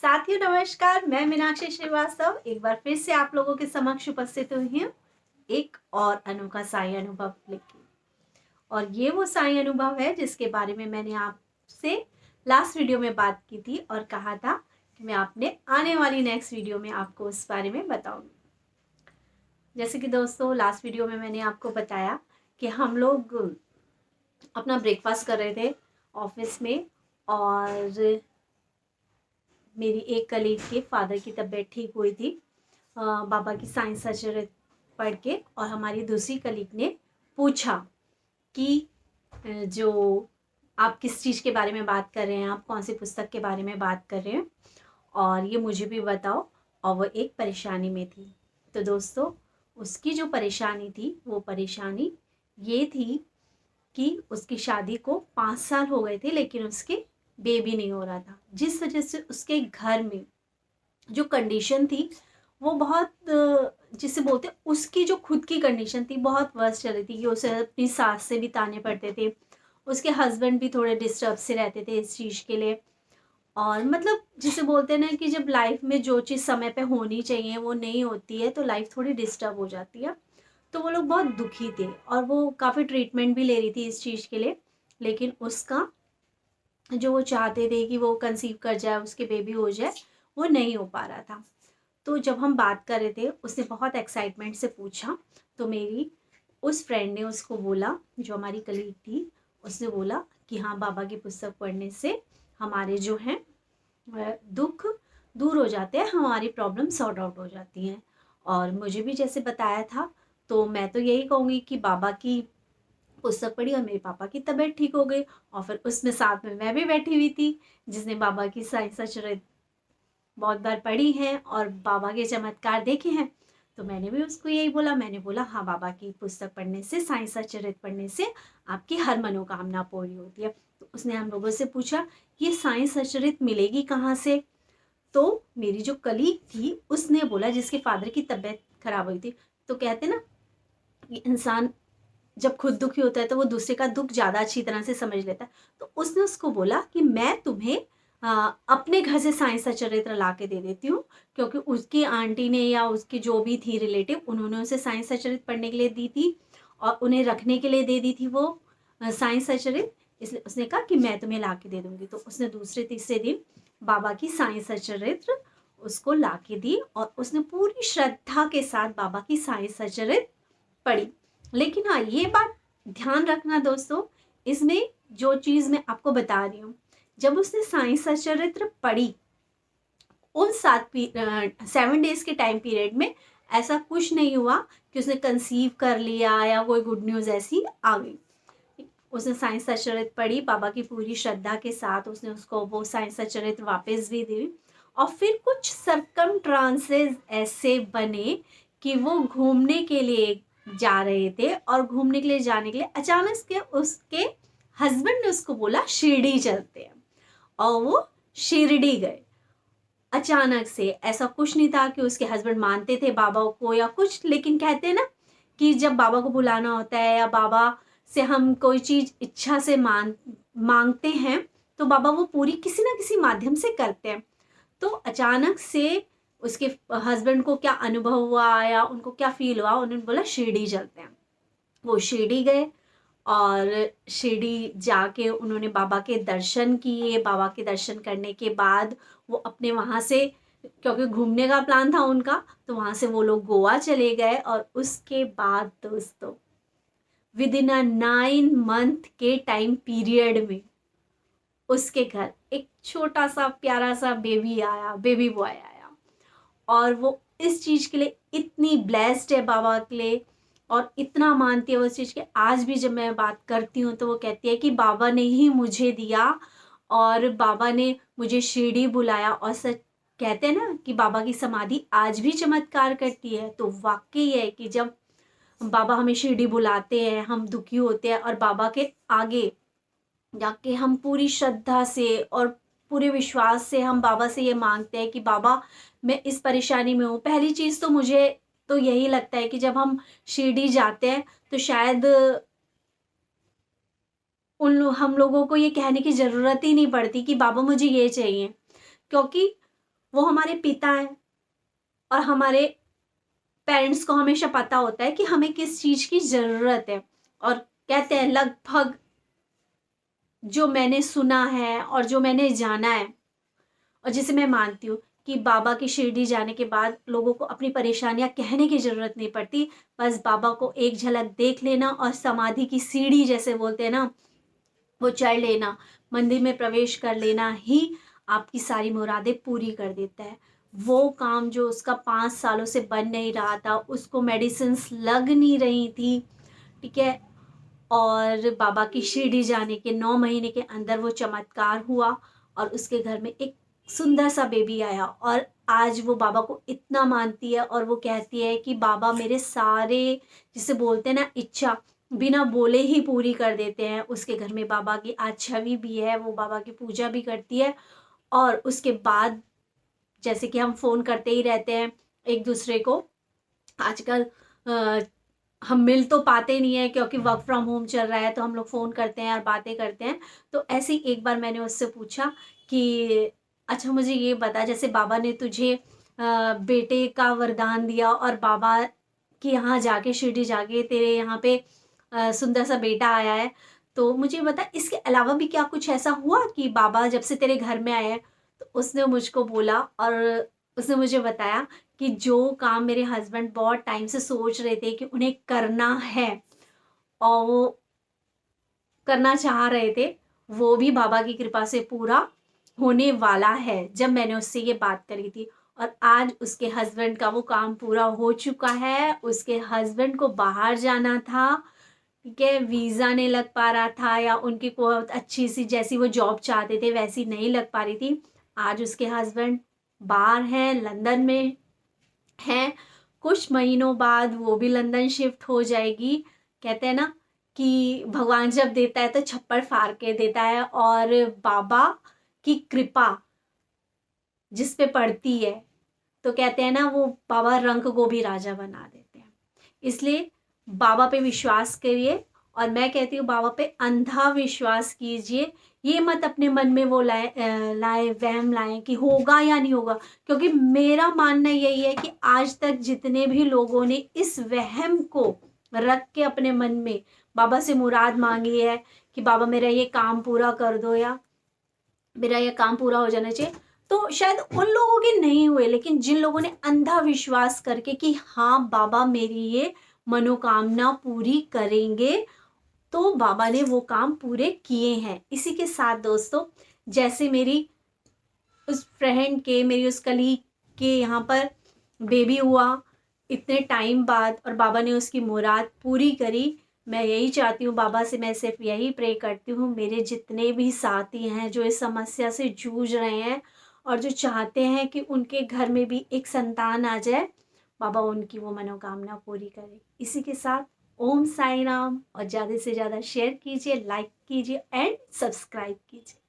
साथियों नमस्कार, मैं मीनाक्षी श्रीवास्तव एक बार फिर से आप लोगों के समक्ष उपस्थित हुई हूँ एक और अनोखा साई अनुभव लेके। और ये वो साई अनुभव है जिसके बारे में मैंने आपसे लास्ट वीडियो में बात की थी और कहा था कि मैं अपने आने वाली नेक्स्ट वीडियो में आपको उस बारे में बताऊंगी। जैसे कि दोस्तों लास्ट वीडियो में मैंने आपको बताया कि हम लोग अपना ब्रेकफास्ट कर रहे थे ऑफिस में और मेरी एक कलीग के फादर की तबीयत ठीक हुई थी बाबा की साइंस सर्जरी पढ़ के। और हमारी दूसरी कलीग ने पूछा कि जो आप किस चीज़ के बारे में बात कर रहे हैं, आप कौन सी पुस्तक के बारे में बात कर रहे हैं और ये मुझे भी बताओ। और वो एक परेशानी में थी। तो दोस्तों उसकी जो परेशानी थी वो परेशानी ये थी कि उसकी शादी को 5 साल हो गए थे लेकिन उसके बेबी नहीं हो रहा था, जिस वजह से उसके घर में जो कंडीशन थी वो बहुत जिसे बोलते हैं उसकी जो खुद की कंडीशन थी बहुत वर्स्ट चल रही थी कि उसे अपनी सास से भी ताने पड़ते थे। उसके हस्बैंड भी थोड़े डिस्टर्ब से रहते थे इस चीज़ के लिए। और मतलब जिसे बोलते हैं ना कि जब लाइफ में जो चीज़ समय पे होनी चाहिए वो नहीं होती है तो लाइफ थोड़ी डिस्टर्ब हो जाती है। तो वो लोग बहुत दुखी थे और वो काफ़ी ट्रीटमेंट भी ले रही थी इस चीज़ के लिए। लेकिन उसका जो वो चाहते थे कि वो कंसीव कर जाए, उसके बेबी हो जाए, वो नहीं हो पा रहा था। तो जब हम बात कर रहे थे उसने बहुत एक्साइटमेंट से पूछा। तो मेरी उस फ्रेंड ने उसको बोला, जो हमारी कलीग थी, उसने बोला कि हाँ बाबा की पुस्तक पढ़ने से हमारे जो हैं दुख दूर हो जाते हैं, हमारी प्रॉब्लम सॉर्ट आउट हो जाती हैं। और मुझे भी जैसे बताया था तो मैं तो यही कहूँगी कि बाबा की पुस्तक पढ़ी और मेरे पापा की तबीयत ठीक हो गई। और फिर उसमें साथ में मैं भी बैठी हुई थी जिसने बाबा की साइंस सचरित बहुत बार पढ़ी है और बाबा के चमत्कार देखे हैं। तो मैंने भी उसको यही बोला, मैंने बोला हाँ बाबा की पुस्तक पढ़ने से, साइंस सचरित पढ़ने से आपकी हर मनोकामना पूरी होती है। तो उसने हम लोगों से पूछा ये साइंस सचरित मिलेगी कहाँ से। तो मेरी जो कलीग थी उसने बोला जिसके फादर की तबीयत खराब हुई थी। तो कहते ना कि इंसान जब खुद दुखी होता है तो वो दूसरे का दुख ज़्यादा अच्छी तरह से समझ लेता है। तो उसने उसको बोला कि मैं तुम्हें अपने घर से साइंस का चरित्र ला के दे देती हूँ, क्योंकि उसकी आंटी ने या उसकी जो भी थी रिलेटिव उन्होंने उसे साइंस का चरित्र पढ़ने के लिए दी थी और उन्हें रखने के लिए दे दी थी वो साइंस का चरित्र। इसलिए उसने कहा कि मैं तुम्हें ला के दे दूंगी। तो उसने दूसरे तीसरे दिन बाबा की साइंस का चरित्र उसको ला के दी और उसने पूरी श्रद्धा के साथ बाबा की साइंस का चरित्र पढ़ी। लेकिन हाँ ये बात ध्यान रखना दोस्तों, इसमें जो चीज़ मैं आपको बता रही हूँ, जब उसने साइंस सचरित्र पढ़ी उन 7 डेज के टाइम पीरियड में ऐसा कुछ नहीं हुआ कि उसने कंसीव कर लिया या कोई गुड न्यूज़ ऐसी आ गई। उसने साइंस सचरित्र पढ़ी बाबा की पूरी श्रद्धा के साथ, उसने उसको वो साइंस सचरित्र वापस भी दी। और फिर कुछ सरकमस्टांसेस ऐसे बने कि वो घूमने के लिए जा रहे थे और घूमने के लिए जाने के लिए अचानक से उसके हस्बैंड ने उसको बोला शिरडी चलते हैं। और वो शिरडी गए अचानक से। ऐसा कुछ नहीं था कि उसके हस्बैंड मानते थे बाबा को या कुछ, लेकिन कहते हैं ना कि जब बाबा को बुलाना होता है या बाबा से हम कोई चीज़ इच्छा से मांगते हैं तो बाबा वो पूरी किसी ना किसी माध्यम से करते हैं। तो अचानक से उसके हस्बैंड को क्या अनुभव हुआ या उनको क्या फील हुआ, उन्होंने बोला शिरडी चलते हैं। वो शिरडी गए और शिरडी जाके उन्होंने बाबा के दर्शन किए। बाबा के दर्शन करने के बाद वो अपने वहाँ से, क्योंकि घूमने का प्लान था उनका, तो वहाँ से वो लोग गोवा चले गए। और उसके बाद दोस्तों विद इन अ 9 मंथ के टाइम पीरियड में उसके घर एक छोटा सा प्यारा सा बेबी आया, बेबी बॉय आया। और वो इस चीज़ के लिए इतनी ब्लेस्ड है बाबा के लिए और इतना मानती है वो इस चीज़ के। आज भी जब मैं बात करती हूँ तो वो कहती है कि बाबा ने ही मुझे दिया और बाबा ने मुझे शिरडी बुलाया। और सच कहते हैं ना कि बाबा की समाधि आज भी चमत्कार करती है। तो वाकई है कि जब बाबा हमें शिरडी बुलाते हैं, हम दुखी होते हैं और बाबा के आगे जाके हम पूरी श्रद्धा से और पूरे विश्वास से हम बाबा से ये मांगते हैं कि बाबा मैं इस परेशानी में हूँ। पहली चीज़ तो मुझे तो यही लगता है कि जब हम शिरडी जाते हैं तो शायद हम लोगों को ये कहने की ज़रूरत ही नहीं पड़ती कि बाबा मुझे ये चाहिए, क्योंकि वो हमारे पिता हैं और हमारे पेरेंट्स को हमेशा पता होता है कि हमें किस चीज़ की ज़रूरत है। और कहते हैं लगभग जो मैंने सुना है और जो मैंने जाना है और जिसे मैं मानती हूँ कि बाबा की शिरडी जाने के बाद लोगों को अपनी परेशानियाँ कहने की ज़रूरत नहीं पड़ती। बस बाबा को एक झलक देख लेना और समाधि की सीढ़ी जैसे बोलते हैं ना, वो चढ़ लेना, मंदिर में प्रवेश कर लेना ही आपकी सारी मुरादें पूरी कर देता है। वो काम जो उसका 5 सालों से बन नहीं रहा था, उसको मेडिसिन्स लग नहीं रही थी, ठीक है? और बाबा की शिरडी जाने के 9 महीने के अंदर वो चमत्कार हुआ और उसके घर में एक सुंदर सा बेबी आया। और आज वो बाबा को इतना मानती है और वो कहती है कि बाबा मेरे सारे, जिसे बोलते हैं ना, इच्छा बिना बोले ही पूरी कर देते हैं। उसके घर में बाबा की आज छवि भी है, वो बाबा की पूजा भी करती है। और उसके बाद जैसे कि हम फ़ोन करते ही रहते हैं एक दूसरे को आजकल, हम मिल तो पाते नहीं है क्योंकि वर्क फ्रॉम होम चल रहा है, तो हम लोग फ़ोन करते हैं और बातें करते हैं। तो ऐसे ही एक बार मैंने उससे पूछा कि अच्छा मुझे ये बता, जैसे बाबा ने तुझे बेटे का वरदान दिया और बाबा के यहाँ जाके, शिरडी जाके तेरे यहाँ पे सुंदर सा बेटा आया है, तो मुझे बता इसके अलावा भी क्या कुछ ऐसा हुआ कि बाबा जब से तेरे घर में आए हैं? तो उसने मुझको बोला और उसने मुझे बताया कि जो काम मेरे हस्बैंड बहुत टाइम से सोच रहे थे कि उन्हें करना है और वो करना चाह रहे थे, वो भी बाबा की कृपा से पूरा होने वाला है। जब मैंने उससे ये बात करी थी और आज उसके हस्बैंड का वो काम पूरा हो चुका है। उसके हस्बैंड को बाहर जाना था, ठीक है, वीज़ा नहीं लग पा रहा था या उनकी कोई अच्छी सी जैसी वो जॉब चाहते थे वैसी नहीं लग पा रही थी। आज उसके हस्बैंड बाहर हैं, लंदन में हैं। कुछ महीनों बाद वो भी लंदन शिफ्ट हो जाएगी। कहते हैं ना कि भगवान जब देता है तो छप्पर फाड़ के देता है, और बाबा की कृपा जिस पे पड़ती है तो कहते हैं ना, वो बाबा रंग को भी राजा बना देते हैं। इसलिए बाबा पे विश्वास करिए और मैं कहती हूँ बाबा पे अंधा विश्वास कीजिए। ये मत अपने मन में वो लाए वहम लाएं कि होगा या नहीं होगा, क्योंकि मेरा मानना यही है कि आज तक जितने भी लोगों ने इस वहम को रख के अपने मन में बाबा से मुराद मांगी है कि बाबा मेरा ये काम पूरा कर दो या मेरा ये काम पूरा हो जाना चाहिए, तो शायद उन लोगों के नहीं हुए। लेकिन जिन लोगों ने अंधा विश्वास करके कि हाँ बाबा मेरी ये मनोकामना पूरी करेंगे, तो बाबा ने वो काम पूरे किए हैं। इसी के साथ दोस्तों, जैसे मेरी उस फ्रेंड के, मेरी उस कलीग के यहाँ पर बेबी हुआ इतने टाइम बाद और बाबा ने उसकी मुराद पूरी करी, मैं यही चाहती हूँ बाबा से, मैं सिर्फ यही प्रे करती हूँ मेरे जितने भी साथी हैं जो इस समस्या से जूझ रहे हैं और जो चाहते हैं कि उनके घर में भी एक संतान आ जाए, बाबा उनकी वो मनोकामना पूरी करे। इसी के साथ ओम साई राम, और ज़्यादा से ज़्यादा शेयर कीजिए, लाइक कीजिए एंड सब्सक्राइब कीजिए।